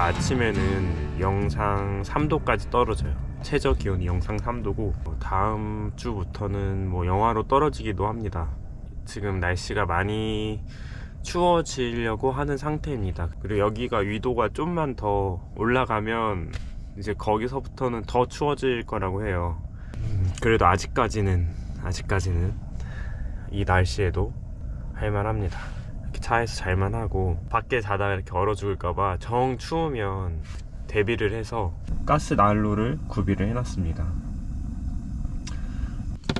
아침에는 영상 3도까지 떨어져요. 최저 기온이 영상 3도고 다음 주부터는 뭐 영하로 떨어지기도 합니다. 지금 날씨가 많이 추워지려고 하는 상태입니다. 그리고 여기가 위도가 좀만 더 올라가면 이제 거기서부터는 더 추워질 거라고 해요. 그래도 아직까지는 이 날씨에도 할만합니다. 이렇게 차에서 잘만 하고 밖에 자다가 이렇게 얼어 죽을까봐 정 추우면 대비를 해서 가스 난로를 구비를 해놨습니다.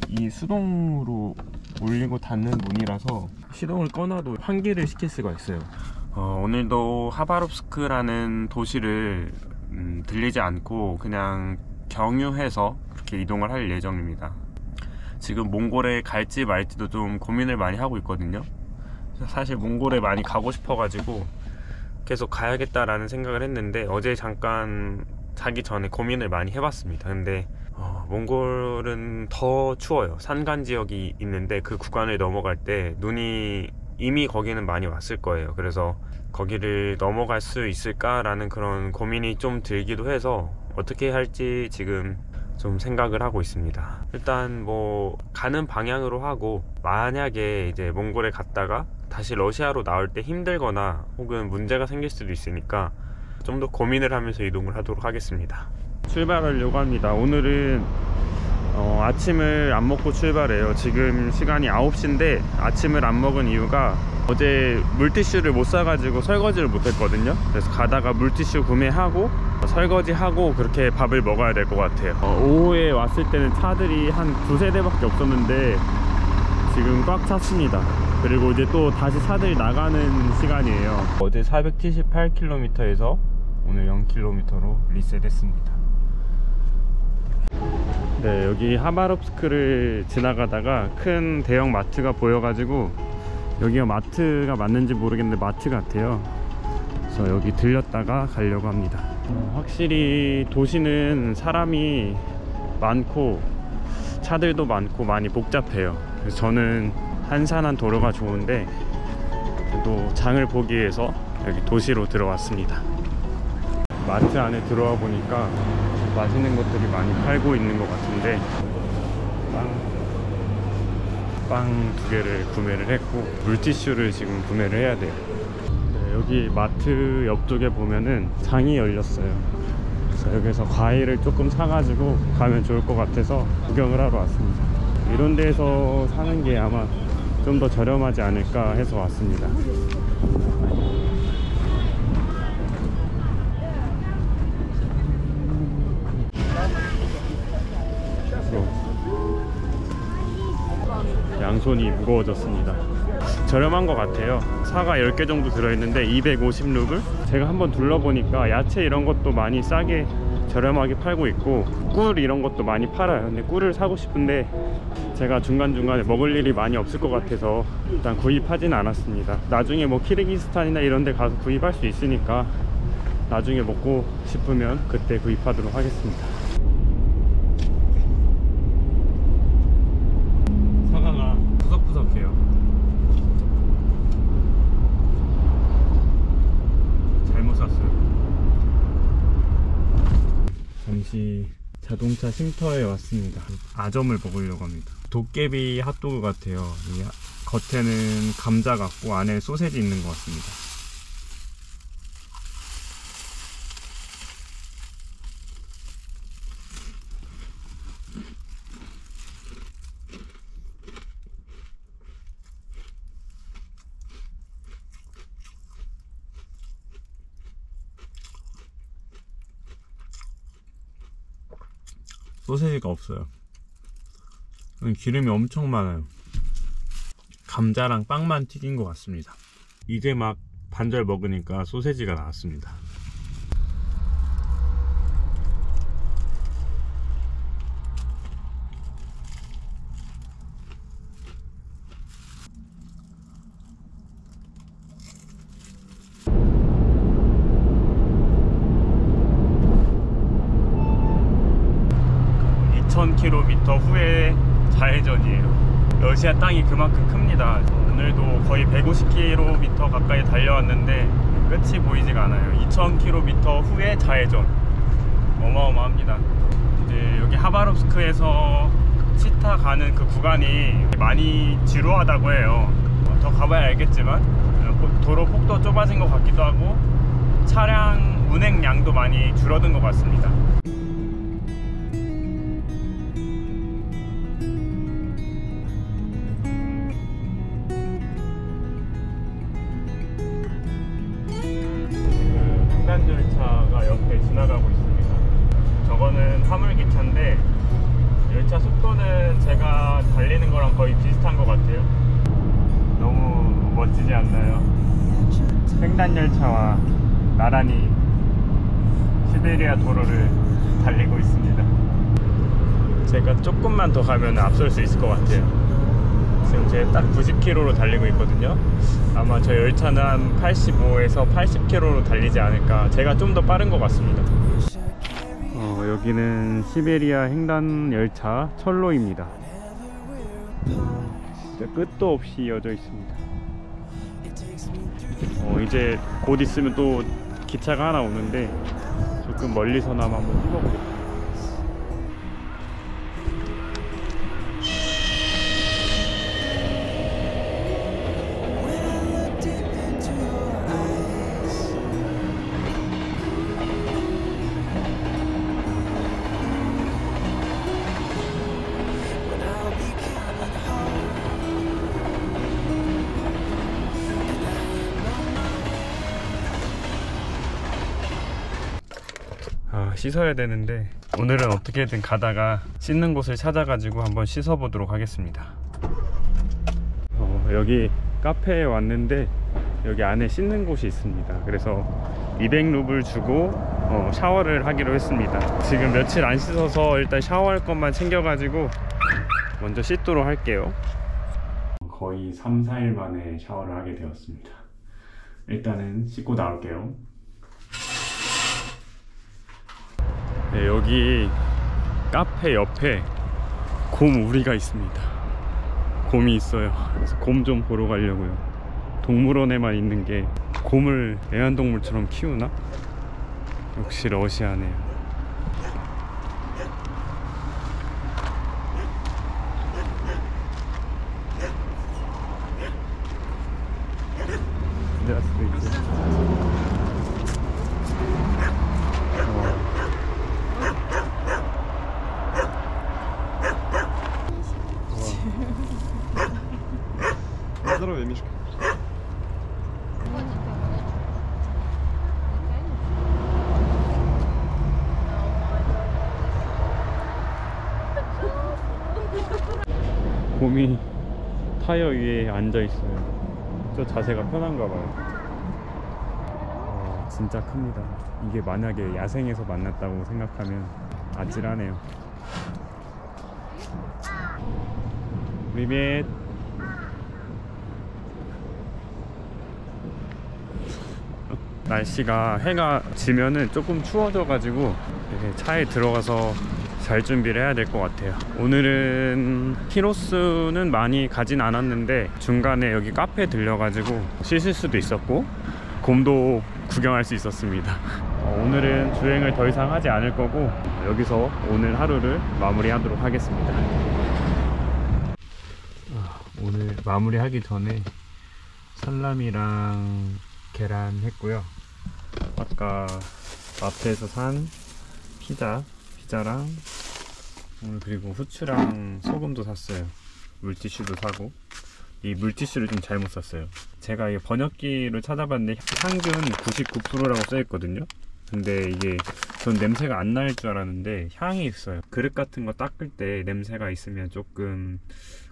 이 수동으로 올리고 닫는 문이라서 시동을 꺼놔도 환기를 시킬 수가 있어요. 오늘도 하바롭스크라는 도시를 들리지 않고 그냥 경유해서 그렇게 이동을 할 예정입니다. 지금 몽골에 갈지 말지도 좀 고민을 많이 하고 있거든요. 사실 몽골에 많이 가고 싶어가지고 계속 가야겠다라는 생각을 했는데 어제 잠깐 자기 전에 고민을 많이 해봤습니다. 근데 몽골은 더 추워요. 산간 지역이 있는데 그 구간을 넘어갈 때 눈이 이미 거기는 많이 왔을 거예요. 그래서 거기를 넘어갈 수 있을까라는 그런 고민이 좀 들기도 해서 어떻게 할지 지금 좀 생각을 하고 있습니다. 일단 뭐 가는 방향으로 하고, 만약에 이제 몽골에 갔다가 다시 러시아로 나올 때 힘들거나 혹은 문제가 생길 수도 있으니까 좀 더 고민을 하면서 이동을 하도록 하겠습니다. 출발하려고 합니다. 오늘은 아침을 안 먹고 출발해요. 지금 시간이 9시인데 아침을 안 먹은 이유가 어제 물티슈를 못 사가지고 설거지를 못 했거든요. 그래서 가다가 물티슈 구매하고 설거지하고 그렇게 밥을 먹어야 될 것 같아요. 오후에 왔을 때는 차들이 한 두세 대밖에 없었는데 지금 꽉 찼습니다. 그리고 이제 또 다시 차들이 나가는 시간이에요. 어제 478km에서 오늘 0km로 리셋했습니다. 네, 여기 하바롭스크를 지나가다가 큰 대형 마트가 보여가지고, 여기가 마트가 맞는지 모르겠는데 마트 같아요. 그래서 여기 들렸다가 가려고 합니다. 확실히 도시는 사람이 많고 차들도 많고 많이 복잡해요. 그래서 저는 한산한 도로가 좋은데 또 장을 보기 위해서 여기 도시로 들어왔습니다. 마트 안에 들어와 보니까 맛있는 것들이 많이 팔고 있는 것 같은데 빵 2개를 구매를 했고 물티슈를 지금 구매를 해야 돼요. 네, 여기 마트 옆쪽에 보면은 장이 열렸어요. 그래서 여기서 과일을 조금 사가지고 가면 좋을 것 같아서 구경을 하러 왔습니다. 이런 데서 사는 게 아마 좀 더 저렴하지 않을까 해서 왔습니다. 양손이 무거워졌습니다. 저렴한 것 같아요. 사과 10개 정도 들어있는데 250루블? 제가 한번 둘러보니까 야채 이런 것도 많이 싸게 저렴하게 팔고 있고 꿀 이런 것도 많이 팔아요. 근데 꿀을 사고 싶은데 제가 중간중간에 먹을 일이 많이 없을 것 같아서 일단 구입하지는 않았습니다. 나중에 뭐 키르기스탄이나 이런 데 가서 구입할 수 있으니까 나중에 먹고 싶으면 그때 구입하도록 하겠습니다. 사과가 푸석푸석해요. 잘못 샀어요. 잠시 자동차 쉼터에 왔습니다. 아점을 먹으려고 합니다. 도깨비 핫도그 같아요. 이 겉에는 감자 같고 안에 소세지 있는 것 같습니다. 소세지가 없어요. 기름이 엄청 많아요. 감자랑 빵만 튀긴 것 같습니다. 이제 막 반절 먹으니까 소세지가 나왔습니다. km 후에 좌회전이에요. 러시아 땅이 그만큼 큽니다. 오늘도 거의 150km 가까이 달려왔는데 끝이 보이지가 않아요. 2000km 후에 좌회전. 어마어마합니다. 이제 여기 하바롭스크에서 치타 가는 그 구간이 많이 지루하다고 해요. 더 가봐야 알겠지만 도로 폭도 좁아진 것 같기도 하고 차량 운행량도 많이 줄어든 것 같습니다. 횡단열차가 옆에 지나가고 있습니다. 저거는 화물기차인데 열차 속도는 제가 달리는 거랑 거의 비슷한 것 같아요. 너무 멋지지 않나요? 횡단열차와 나란히 시베리아 도로를 달리고 있습니다. 제가 조금만 더 가면 앞설 수 있을 것 같아요. 지금 제가 딱 90km로 달리고 있거든요. 아마 저 열차는 한 85에서 80km로 달리지 않을까. 제가 좀 더 빠른 것 같습니다. 여기는 시베리아 횡단 열차 철로입니다. 진짜 끝도 없이 이어져 있습니다. 이제 곧 있으면 또 기차가 하나 오는데 조금 멀리서나마 한번 찍어보겠습니다. 씻어야 되는데 오늘은 어떻게든 가다가 씻는 곳을 찾아가지고 한번 씻어보도록 하겠습니다. 여기 카페에 왔는데 여기 안에 씻는 곳이 있습니다. 그래서 200루블 주고 샤워를 하기로 했습니다. 지금 며칠 안 씻어서 일단 샤워할 것만 챙겨가지고 먼저 씻도록 할게요. 거의 3-4일 만에 샤워를 하게 되었습니다. 일단은 씻고 나올게요. 네, 여기 카페 옆에 곰 우리가 있습니다. 곰이 있어요. 그래서 곰 좀 보러 가려고요. 동물원에만 있는 게 곰을 애완동물처럼 키우나? 역시 러시아네요. Здоровья, Мишка. 곰이 타이어 위에 앉아 있어요. 저 자세가 편한가 봐요. 진짜 큽니다. 이게 만약에 야생에서 만났다고 생각하면 아찔하네요. 리벳. 날씨가 해가 지면은 조금 추워져 가지고 차에 들어가서 잘 준비를 해야 될 것 같아요. 오늘은 키로수는 많이 가진 않았는데 중간에 여기 카페 들려가지고 씻을 수도 있었고 곰도 구경할 수 있었습니다. 오늘은 주행을 더 이상 하지 않을 거고 여기서 오늘 하루를 마무리하도록 하겠습니다. 오늘 마무리하기 전에 살라미랑 계란 했고요. 아까 마트에서 산 피자랑 오늘 그리고 후추랑 소금도 샀어요. 물티슈도 사고. 이 물티슈를 좀 잘못 샀어요. 제가 이 번역기를 찾아봤는데 향균 99%라고 써있거든요. 근데 이게 전 냄새가 안 날 줄 알았는데 향이 있어요. 그릇 같은 거 닦을 때 냄새가 있으면 조금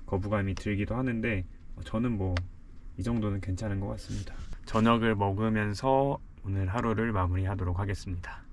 거부감이 들기도 하는데 저는 뭐 이 정도는 괜찮은 것 같습니다. 저녁을 먹으면서 오늘 하루를 마무리하도록 하겠습니다.